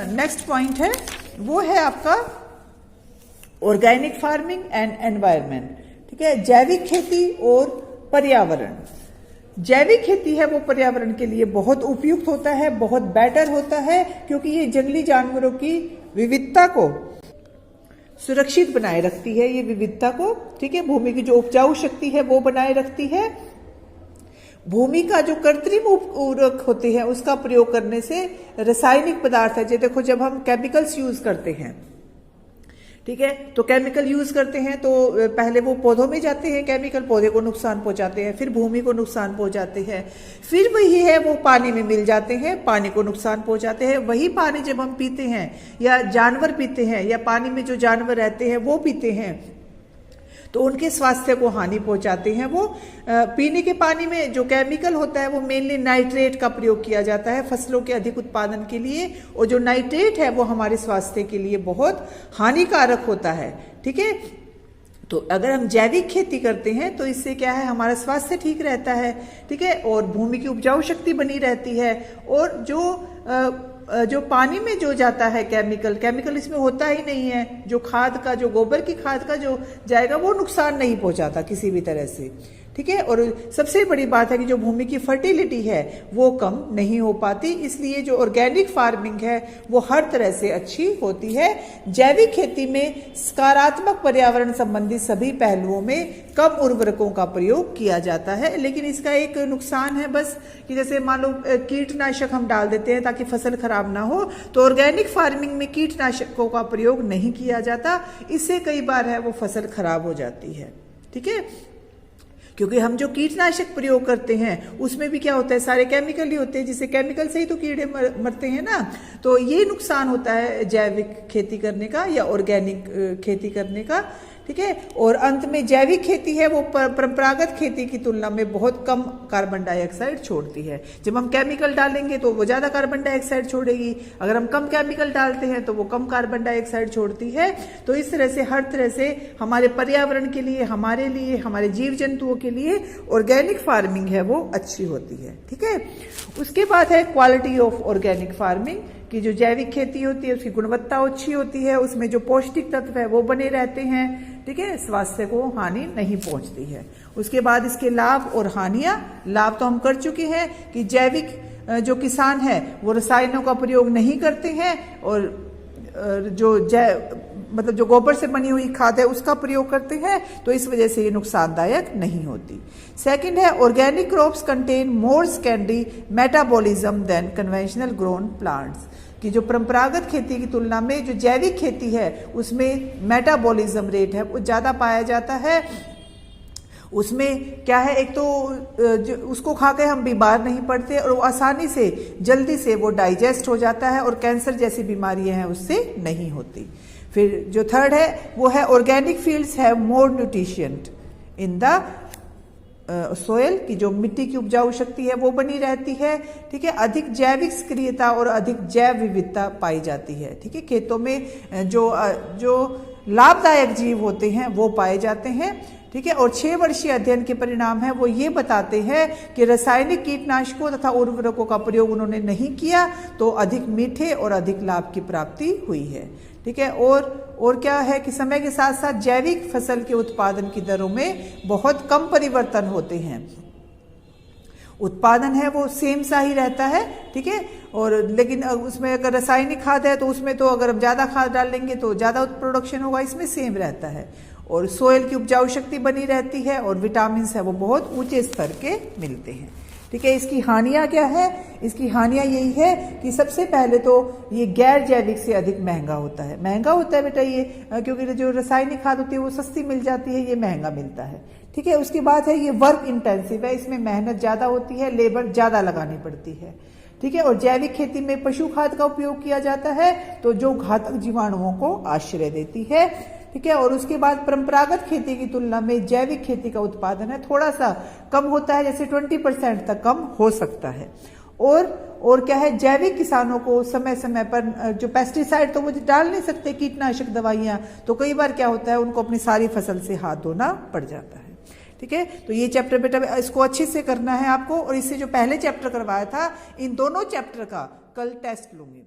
Next point है वो है आपका ऑर्गेनिक फार्मिंग एंड एनवायरनमेंट। ठीक है, जैविक खेती और पर्यावरण। जैविक खेती है वो पर्यावरण के लिए बहुत उपयुक्त होता है, बहुत बेटर होता है, क्योंकि ये जंगली जानवरों की विविधता को सुरक्षित बनाए रखती है, ये विविधता को। ठीक है, भूमि की जो उपजाऊ शक्ति है वो बनाए रखती है। भूमि का जो कृत्रिम उर्वरक होते हैं उसका प्रयोग करने से रासायनिक पदार्थ है, जैसे देखो जब हम केमिकल्स यूज करते हैं, ठीक है, तो केमिकल यूज करते हैं तो पहले वो पौधों में जाते हैं, केमिकल पौधे को नुकसान पहुंचाते हैं, फिर भूमि को नुकसान पहुंचाते हैं, फिर वही है वो पानी में मिल जाते हैं, पानी को नुकसान पहुंचाते हैं। वही पानी जब हम पीते हैं या जानवर पीते हैं या पानी में जो जानवर रहते हैं वो पीते हैं तो उनके स्वास्थ्य को हानि पहुंचाते हैं। वो पीने के पानी में जो केमिकल होता है वो मेनली नाइट्रेट का प्रयोग किया जाता है फसलों के अधिक उत्पादन के लिए, और जो नाइट्रेट है वो हमारे स्वास्थ्य के लिए बहुत हानिकारक होता है। ठीक है, तो अगर हम जैविक खेती करते हैं तो इससे क्या है, हमारा स्वास्थ्य ठीक रहता है। ठीक है, और भूमि की उपजाऊ शक्ति बनी रहती है, और जो पानी में जो जाता है केमिकल इसमें होता ही नहीं है। जो खाद का, जो गोबर की खाद का जो जाएगा वो नुकसान नहीं पहुंचाता किसी भी तरह से। ठीक है, और सबसे बड़ी बात है कि जो भूमि की फर्टिलिटी है वो कम नहीं हो पाती, इसलिए जो ऑर्गेनिक फार्मिंग है वो हर तरह से अच्छी होती है। जैविक खेती में सकारात्मक पर्यावरण संबंधी सभी पहलुओं में कम उर्वरकों का प्रयोग किया जाता है, लेकिन इसका एक नुकसान है बस कि जैसे मान लो कीटनाशक हम डाल देते हैं ताकि फसल खराब ना हो, तो ऑर्गेनिक फार्मिंग में कीटनाशकों का प्रयोग नहीं किया जाता, इससे कई बार है वो फसल खराब हो जाती है। ठीक है, क्योंकि हम जो कीटनाशक प्रयोग करते हैं उसमें भी क्या होता है, सारे केमिकल ही होते हैं, जिससे केमिकल से ही तो कीड़े मरते हैं ना। तो ये नुकसान होता है जैविक खेती करने का या ऑर्गेनिक खेती करने का। ठीक है, और अंत में जैविक खेती है वो परंपरागत खेती की तुलना में बहुत कम कार्बन डाइऑक्साइड छोड़ती है। जब हम केमिकल डालेंगे तो वो ज्यादा कार्बन डाइऑक्साइड छोड़ेगी, अगर हम कम केमिकल डालते हैं तो वो कम कार्बन डाइऑक्साइड छोड़ती है। तो इस तरह से हर तरह से हमारे पर्यावरण के लिए, हमारे लिए, हमारे जीव जंतुओं के लिए ऑर्गेनिक फार्मिंग है वो अच्छी होती है। ठीक है, उसके बाद है क्वालिटी ऑफ ऑर्गेनिक फार्मिंग, कि जो जैविक खेती होती है उसकी गुणवत्ता अच्छी होती है, उसमें जो पौष्टिक तत्व है वो बने रहते हैं। ठीक है, स्वास्थ्य को हानि नहीं पहुंचती है। उसके बाद इसके लाभ और हानियां। लाभ तो हम कर चुके हैं कि जैविक जो किसान है वो रसायनों का प्रयोग नहीं करते हैं, और मतलब जो गोबर से बनी हुई खाद है उसका प्रयोग करते हैं, तो इस वजह से ये नुकसानदायक नहीं होती। सेकंड है organic crops contain more secondary metabolism than conventional grown plants, कि जो परंपरागत खेती की तुलना में जो जैविक खेती है उसमें मेटाबॉलिज्म रेट है वो ज्यादा पाया जाता है। उसमें क्या है, एक तो उसको खा के हम बीमार नहीं पड़ते, और वो आसानी से जल्दी से वो डाइजेस्ट हो जाता है, और कैंसर जैसी बीमारियां हैं उससे नहीं होती। फिर जो थर्ड है वो है organic fields have more nutrient in the soil, की जो मिट्टी की उपजाऊ शक्ति है वो बनी रहती है। ठीक है, अधिक जैविक सक्रियता और अधिक जैव विविधता पाई जाती है। ठीक है, खेतों में जो लाभदायक जीव होते हैं वो पाए जाते हैं। ठीक है, और 6 वर्षीय अध्ययन के परिणाम है वो ये बताते हैं कि रासायनिक कीटनाशकों तथा उर्वरकों का प्रयोग उन्होंने नहीं किया तो अधिक मीठे और अधिक लाभ की प्राप्ति हुई है। ठीक है, और क्या है कि समय के साथ साथ जैविक फसल के उत्पादन की दरों में बहुत कम परिवर्तन होते हैं। उत्पादन है वो सेम सा ही रहता है। ठीक है, और लेकिन उसमें अगर रासायनिक खाद है तो उसमें तो अगर हम ज्यादा खाद डाल लेंगे तो ज्यादा प्रोडक्शन होगा, इसमें सेम रहता है। और सोयल की उपजाऊ शक्ति बनी रहती है, और विटामिन है वो बहुत ऊंचे स्तर के मिलते हैं। ठीक है, इसकी हानियां क्या है, इसकी हानियां यही है कि सबसे पहले तो ये गैर जैविक से अधिक महंगा होता है। महंगा होता है बेटा ये, क्योंकि जो रासायनिक खाद होती है वो सस्ती मिल जाती है, ये महंगा मिलता है। ठीक है, उसके बाद है ये वर्क इंटेंसिव है, इसमें मेहनत ज्यादा होती है, लेबर ज्यादा लगानी पड़ती है। ठीक है, और जैविक खेती में पशु खाद का उपयोग किया जाता है तो जो घातक जीवाणुओं को आश्रय देती है। ठीक है, और उसके बाद परंपरागत खेती की तुलना में जैविक खेती का उत्पादन है थोड़ा सा कम होता है, जैसे 20% तक कम हो सकता है। और क्या है, जैविक किसानों को समय समय पर जो पेस्टिसाइड तो वो डाल नहीं सकते, कीटनाशक दवाइयां, तो कई बार क्या होता है उनको अपनी सारी फसल से हाथ धोना पड़ जाता है। ठीक है, तो ये चैप्टर बेटा इसको अच्छे से करना है आपको, और इससे जो पहले चैप्टर करवाया था इन दोनों चैप्टर का कल टेस्ट लूंगी।